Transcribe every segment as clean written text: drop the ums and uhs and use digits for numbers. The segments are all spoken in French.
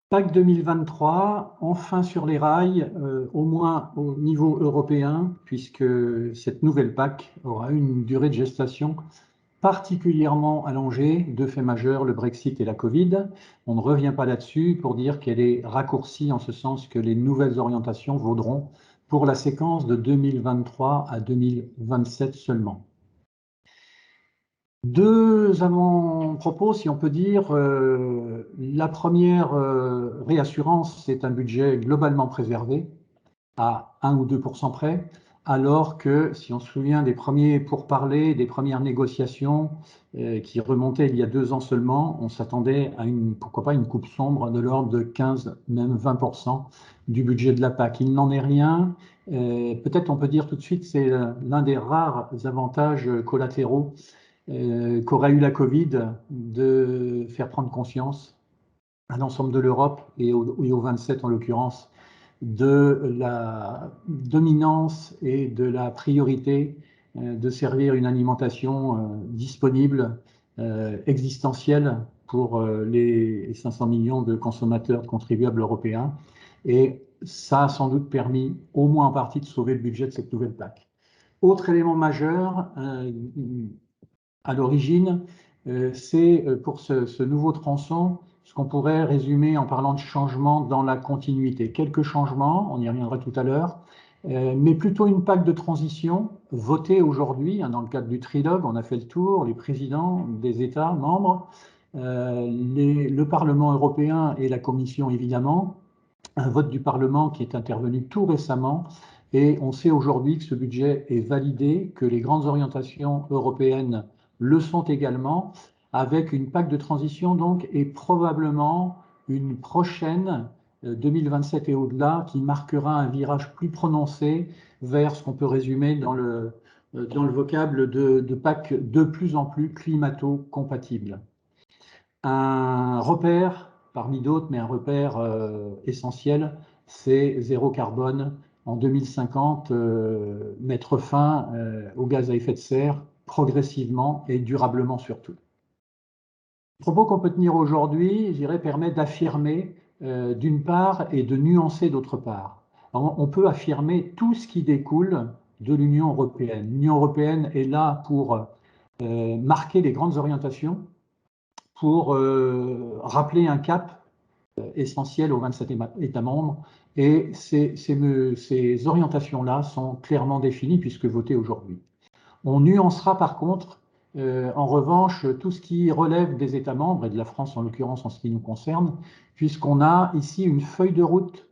PAC 2023, enfin sur les rails, au moins au niveau européen, puisque cette nouvelle PAC aura une durée de gestation particulièrement allongée, deux faits majeurs, le Brexit et la Covid. On ne revient pas là-dessus pour dire qu'elle est raccourcie en ce sens que les nouvelles orientations vaudront pour la séquence de 2023 à 2027 seulement. Deux avant-propos, si on peut dire. La première réassurance, c'est un budget globalement préservé à 1 ou 2% près, alors que, si on se souvient des premiers pourparlers, des premières négociations qui remontaient il y a 2 ans seulement, on s'attendait à pourquoi pas une coupe sombre de l'ordre de 15, même 20% du budget de la PAC. Il n'en est rien. Peut-être on peut dire tout de suite, c'est l'un des rares avantages collatéraux qu'aurait eu la Covid de faire prendre conscience à l'ensemble de l'Europe et aux 27 en l'occurrence de la dominance et de la priorité de servir une alimentation disponible, existentielle pour les 500 millions de consommateurs, de contribuables européens. Et ça a sans doute permis, au moins en partie, de sauver le budget de cette nouvelle PAC. Autre élément majeur, à l'origine, c'est pour ce nouveau tronçon ce qu'on pourrait résumer en parlant de changement dans la continuité. Quelques changements, on y reviendra tout à l'heure, mais plutôt une PAC de transition votée aujourd'hui, dans le cadre du trilogue, on a fait le tour, les présidents des États membres, le Parlement européen et la Commission évidemment, un vote du Parlement qui est intervenu tout récemment, et on sait aujourd'hui que ce budget est validé, que les grandes orientations européennes le sont également, avec une PAC de transition donc, et probablement une prochaine 2027 et au-delà qui marquera un virage plus prononcé vers ce qu'on peut résumer dans le vocable de PAC de plus en plus climato-compatible. Un repère, parmi d'autres, mais un repère essentiel, c'est zéro carbone en 2050, mettre fin aux gaz à effet de serre progressivement et durablement surtout. Le propos qu'on peut tenir aujourd'hui, je dirais, permet d'affirmer d'une part et de nuancer d'autre part. Alors, on peut affirmer tout ce qui découle de l'Union européenne. L'Union européenne est là pour marquer les grandes orientations, pour rappeler un cap essentiel aux 27 États membres. Et ces orientations-là sont clairement définies puisque votées aujourd'hui. On nuancera par contre, en revanche, tout ce qui relève des États membres, et de la France en l'occurrence en ce qui nous concerne, puisqu'on a ici une feuille de route,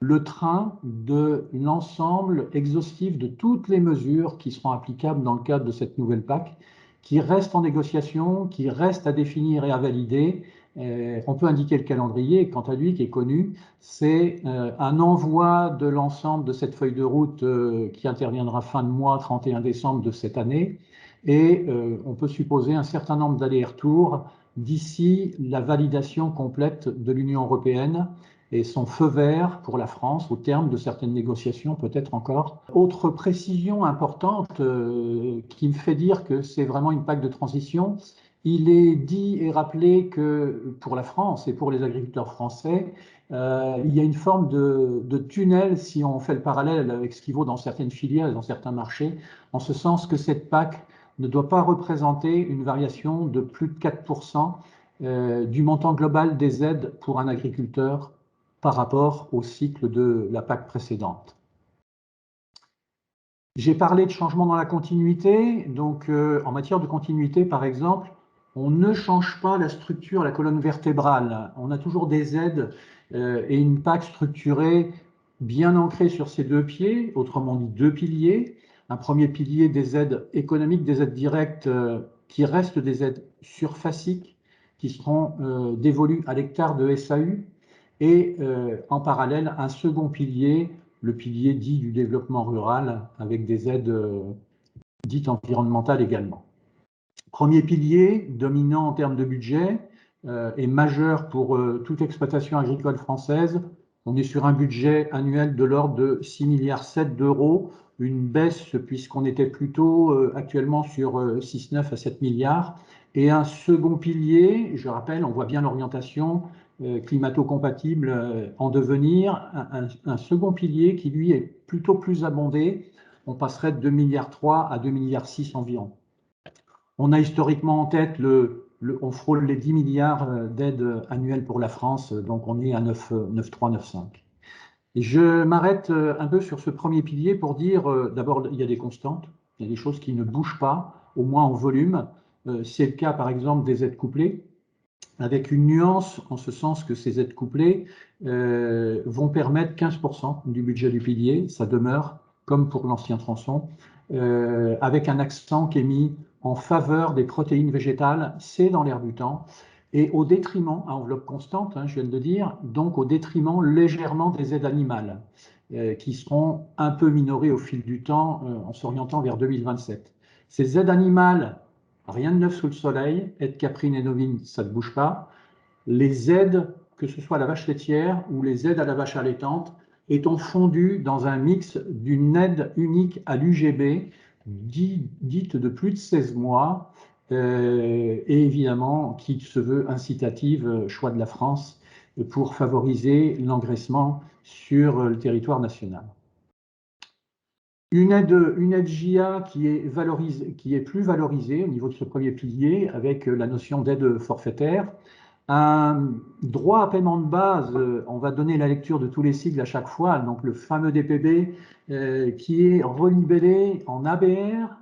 le train de l'ensemble exhaustif de toutes les mesures qui seront applicables dans le cadre de cette nouvelle PAC, qui reste en négociation, qui reste à définir et à valider. On peut indiquer le calendrier, quant à lui, qui est connu, c'est un envoi de l'ensemble de cette feuille de route qui interviendra fin de mois, 31 décembre de cette année, et on peut supposer un certain nombre d'allers-retours d'ici la validation complète de l'Union européenne et son feu vert pour la France au terme de certaines négociations, peut-être encore. Autre précision importante qui me fait dire que c'est vraiment une PAC de transition, il est dit et rappelé que pour la France et pour les agriculteurs français, il y a une forme de tunnel si on fait le parallèle avec ce qui vaut dans certaines filières et dans certains marchés, en ce sens que cette PAC ne doit pas représenter une variation de plus de 4% du montant global des aides pour un agriculteur par rapport au cycle de la PAC précédente. J'ai parlé de changement dans la continuité. Donc, en matière de continuité, par exemple, on ne change pas la structure, la colonne vertébrale. On a toujours des aides et une PAC structurée bien ancrée sur ses deux pieds, autrement dit deux piliers. Un premier pilier des aides économiques, des aides directes qui restent des aides surfaciques, qui seront dévolues à l'hectare de SAU, et en parallèle un second pilier, le pilier dit du développement rural, avec des aides dites environnementales également. Premier pilier, dominant en termes de budget et majeur pour toute exploitation agricole française. On est sur un budget annuel de l'ordre de 6,7 milliards d'euros, une baisse puisqu'on était plutôt actuellement sur 6,9 à 7 milliards. Et un second pilier, je rappelle, on voit bien l'orientation, climato-compatible en devenir, un second pilier qui, lui, est plutôt plus abondé. On passerait de 2,3 milliards à 2,6 milliards environ. On a historiquement en tête, on frôle les 10 milliards d'aides annuelles pour la France, donc on est à 9,3, 9,5. Et je m'arrête un peu sur ce premier pilier pour dire, d'abord, il y a des constantes, il y a des choses qui ne bougent pas, au moins en volume. C'est le cas, par exemple, des aides couplées, avec une nuance en ce sens que ces aides couplées vont permettre 15% du budget du pilier, ça demeure, comme pour l'ancien tronçon, avec un accent qui est mis en faveur des protéines végétales, c'est dans l'air du temps, et au détriment, à enveloppe constante, je viens de le dire, donc au détriment légèrement des aides animales, qui seront un peu minorées au fil du temps en s'orientant vers 2027. Ces aides animales, rien de neuf sous le soleil, aides caprines et novines, ça ne bouge pas. Les aides, que ce soit à la vache laitière ou les aides à la vache allaitante, étant fondues dans un mix d'une aide unique à l'UGB, dite de plus de 16 mois, et évidemment qui se veut incitative, choix de la France, pour favoriser l'engraissement sur le territoire national. Une aide JA qui est plus valorisée au niveau de ce premier pilier avec la notion d'aide forfaitaire. Un droit à paiement de base, on va donner la lecture de tous les sigles à chaque fois, donc le fameux DPB qui est renivellé en ABR,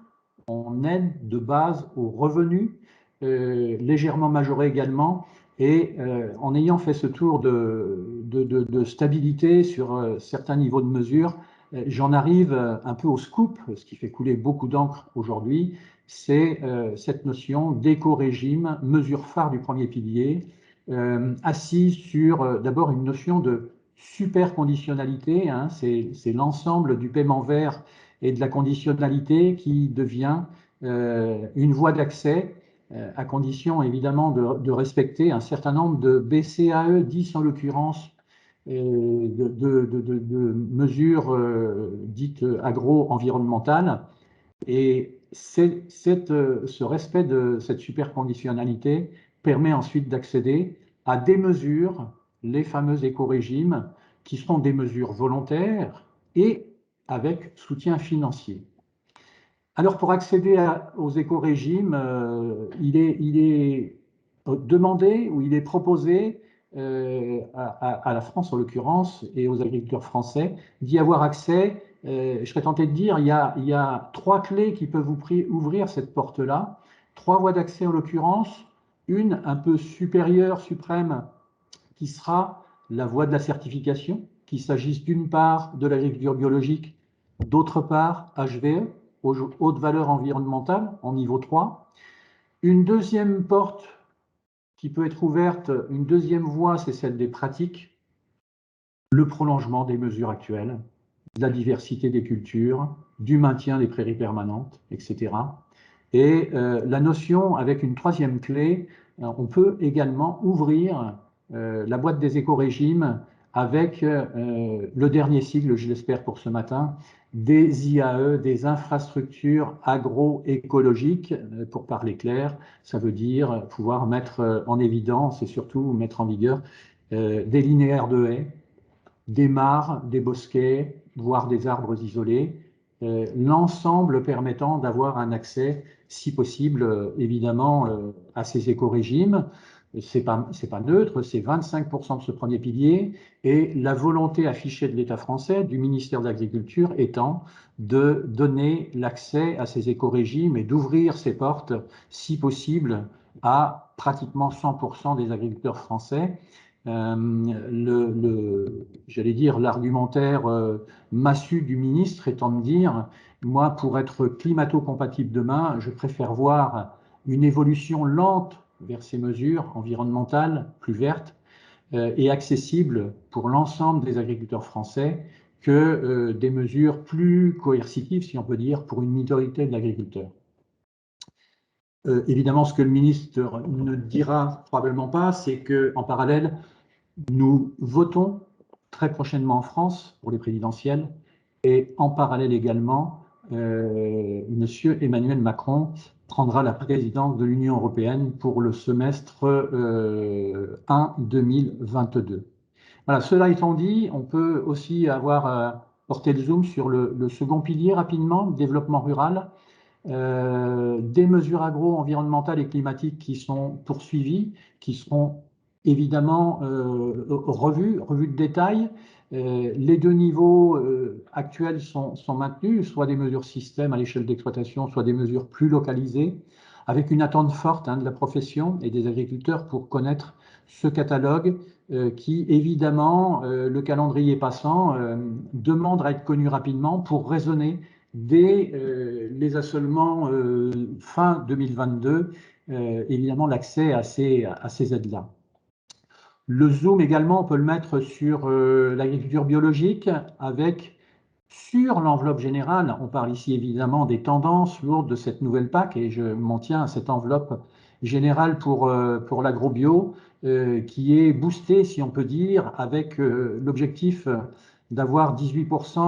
en aide de base aux revenus, légèrement majoré également, et en ayant fait ce tour de stabilité sur certains niveaux de mesure, j'en arrive un peu au scoop, ce qui fait couler beaucoup d'encre aujourd'hui, c'est cette notion d'éco-régime, mesure phare du premier pilier, assise sur d'abord une notion de super-conditionnalité, c'est l'ensemble du paiement vert et de la conditionnalité qui devient une voie d'accès, à condition évidemment de respecter un certain nombre de BCAE 10 en l'occurrence, de mesures dites agro-environnementales. Et ce respect de cette superconditionnalité permet ensuite d'accéder à des mesures, les fameux éco-régimes, qui seront des mesures volontaires et avec soutien financier. Alors, pour accéder aux éco-régimes, il est demandé ou il est proposé à la France en l'occurrence et aux agriculteurs français d'y avoir accès. Je serais tenté de dire, il y a 3 clés qui peuvent ouvrir cette porte-là, 3 voies d'accès en l'occurrence, une un peu supérieure, suprême, qui sera la voie de la certification, qu'il s'agisse d'une part de l'agriculture biologique, d'autre part HVE, haute valeur environnementale, en niveau 3. Une deuxième porte qui peut être ouverte, une deuxième voie, c'est celle des pratiques, le prolongement des mesures actuelles, de la diversité des cultures, du maintien des prairies permanentes, etc. Et la notion, avec une troisième clé, on peut également ouvrir la boîte des éco-régimes avec le dernier sigle, je l'espère pour ce matin, des IAE, des infrastructures agroécologiques, pour parler clair, ça veut dire pouvoir mettre en évidence et surtout mettre en vigueur des linéaires de haies, des mares, des bosquets, voire des arbres isolés, l'ensemble permettant d'avoir un accès, si possible, évidemment, à ces éco-régimes. C'est pas neutre, c'est 25% de ce premier pilier, et la volonté affichée de l'État français, du ministère de l'Agriculture, étant de donner l'accès à ces éco-régimes et d'ouvrir ces portes, si possible, à pratiquement 100% des agriculteurs français. J'allais dire, l'argumentaire massu du ministre étant de dire, moi, pour être climato-compatible demain, je préfère voir une évolution lente vers ces mesures environnementales plus vertes et accessibles pour l'ensemble des agriculteurs français que des mesures plus coercitives, si on peut dire, pour une minorité d'agriculteurs. Évidemment, ce que le ministre ne dira probablement pas, c'est qu'en parallèle, nous votons très prochainement en France pour les présidentielles et en parallèle également, M. Emmanuel Macron prendra la présidence de l'Union européenne pour le semestre 1 2022. Voilà, cela étant dit, on peut aussi avoir porté le zoom sur le second pilier rapidement, le développement rural. Des mesures agro-environnementales et climatiques qui sont poursuivies, qui seront évidemment revues de détail. Les deux niveaux actuels sont maintenus, soit des mesures système à l'échelle d'exploitation, soit des mesures plus localisées, avec une attente forte de la profession et des agriculteurs pour connaître ce catalogue qui, évidemment, le calendrier passant, demande à être connu rapidement pour raisonner dès les assolements fin 2022, évidemment l'accès à ces aides-là. Le zoom également, on peut le mettre sur l'agriculture biologique avec, sur l'enveloppe générale, on parle ici évidemment des tendances lourdes de cette nouvelle PAC et je m'en tiens à cette enveloppe générale pour l'agro-bio qui est boostée, si on peut dire, avec l'objectif d'avoir 18%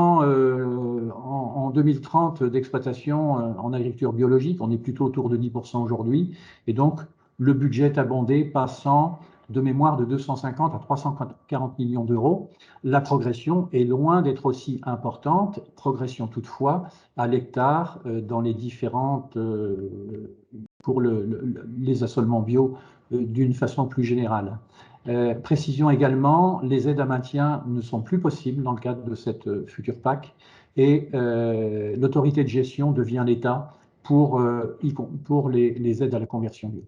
en 2030 d'exploitation en agriculture biologique. On est plutôt autour de 10% aujourd'hui. Et donc, le budget est abondé passant de mémoire de 250 à 340 millions d'euros. La progression est loin d'être aussi importante, progression toutefois à l'hectare dans les différentes, pour les assolements bio d'une façon plus générale. Précision également, les aides à maintien ne sont plus possibles dans le cadre de cette future PAC et l'autorité de gestion devient l'État pour les aides à la conversion bio.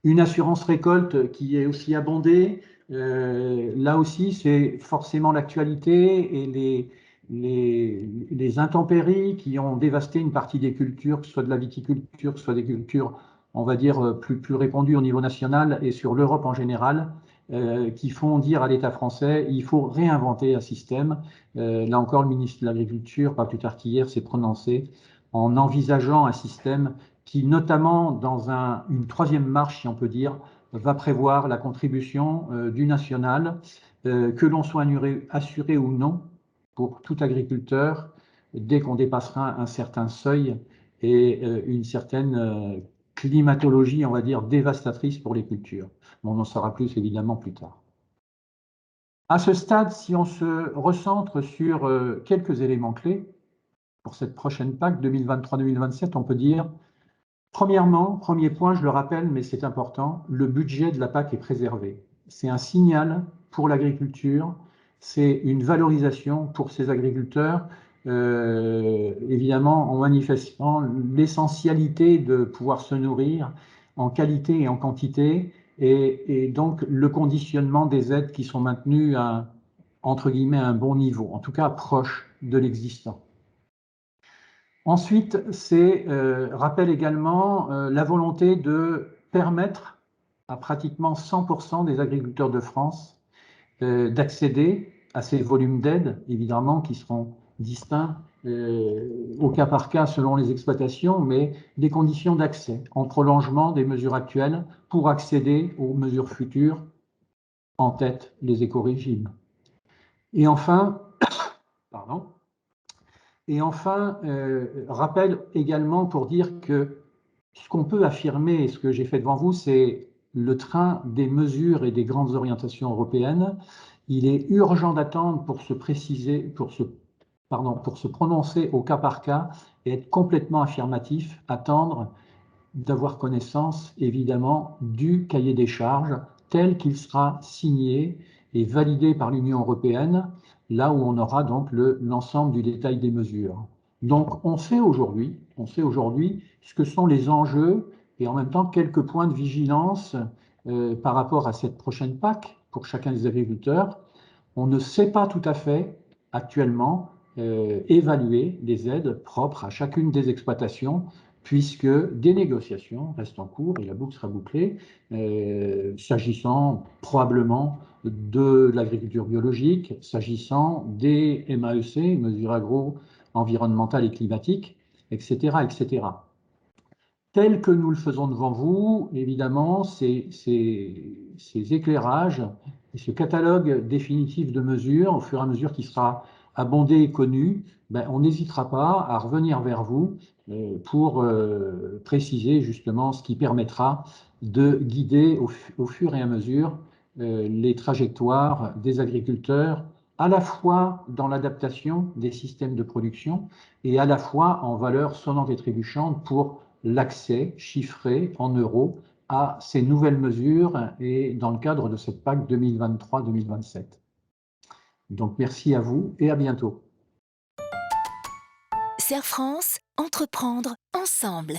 Une assurance récolte qui est aussi abondée, là aussi c'est forcément l'actualité et les intempéries qui ont dévasté une partie des cultures, que ce soit de la viticulture, que ce soit des cultures, on va dire, plus répandues au niveau national et sur l'Europe en général, qui font dire à l'État français, il faut réinventer un système. Là encore, le ministre de l'Agriculture, pas plus tard qu'hier, s'est prononcé en envisageant un système qui, notamment dans une troisième marche, si on peut dire, va prévoir la contribution du national, que l'on soit assuré ou non pour tout agriculteur, dès qu'on dépassera un certain seuil et une certaine climatologie, on va dire, dévastatrice pour les cultures. On en saura plus évidemment plus tard. À ce stade, si on se recentre sur quelques éléments clés pour cette prochaine PAC 2023-2027, on peut dire, premièrement, premier point, je le rappelle, mais c'est important, le budget de la PAC est préservé. C'est un signal pour l'agriculture, c'est une valorisation pour ces agriculteurs, évidemment en manifestant l'essentialité de pouvoir se nourrir en qualité et en quantité, et donc le conditionnement des aides qui sont maintenues à, entre guillemets, à un bon niveau, en tout cas proche de l'existant. Ensuite, c'est rappelle également la volonté de permettre à pratiquement 100% des agriculteurs de France d'accéder à ces volumes d'aide, évidemment, qui seront distincts au cas par cas selon les exploitations, mais des conditions d'accès en prolongement des mesures actuelles pour accéder aux mesures futures, en tête les écorégimes. Et enfin, pardon, rappel également pour dire que ce qu'on peut affirmer, et ce que j'ai fait devant vous, c'est le train des mesures et des grandes orientations européennes. Il est urgent d'attendre pour se préciser, pour se prononcer au cas par cas et être complètement affirmatif, attendre d'avoir connaissance, évidemment, du cahier des charges tel qu'il sera signé et validé par l'Union européenne, là où on aura donc l'ensemble du détail des mesures. Donc, on sait aujourd'hui ce que sont les enjeux et en même temps quelques points de vigilance par rapport à cette prochaine PAC pour chacun des agriculteurs. On ne sait pas tout à fait actuellement évaluer les aides propres à chacune des exploitations, puisque des négociations restent en cours et la boucle sera bouclée, s'agissant probablement de l'agriculture biologique, s'agissant des MAEC, mesures agro-environnementales et climatiques, etc., etc. Tel que nous le faisons devant vous, évidemment, ces éclairages et ce catalogue définitif de mesures, au fur et à mesure qu'il sera abondé et connu, ben, on n'hésitera pas à revenir vers vous pour préciser justement ce qui permettra de guider au fur et à mesure les trajectoires des agriculteurs, à la fois dans l'adaptation des systèmes de production et à la fois en valeur sonnante et trébuchante pour l'accès chiffré en euros à ces nouvelles mesures et dans le cadre de cette PAC 2023-2027. Donc merci à vous et à bientôt. Serre France, entreprendre ensemble.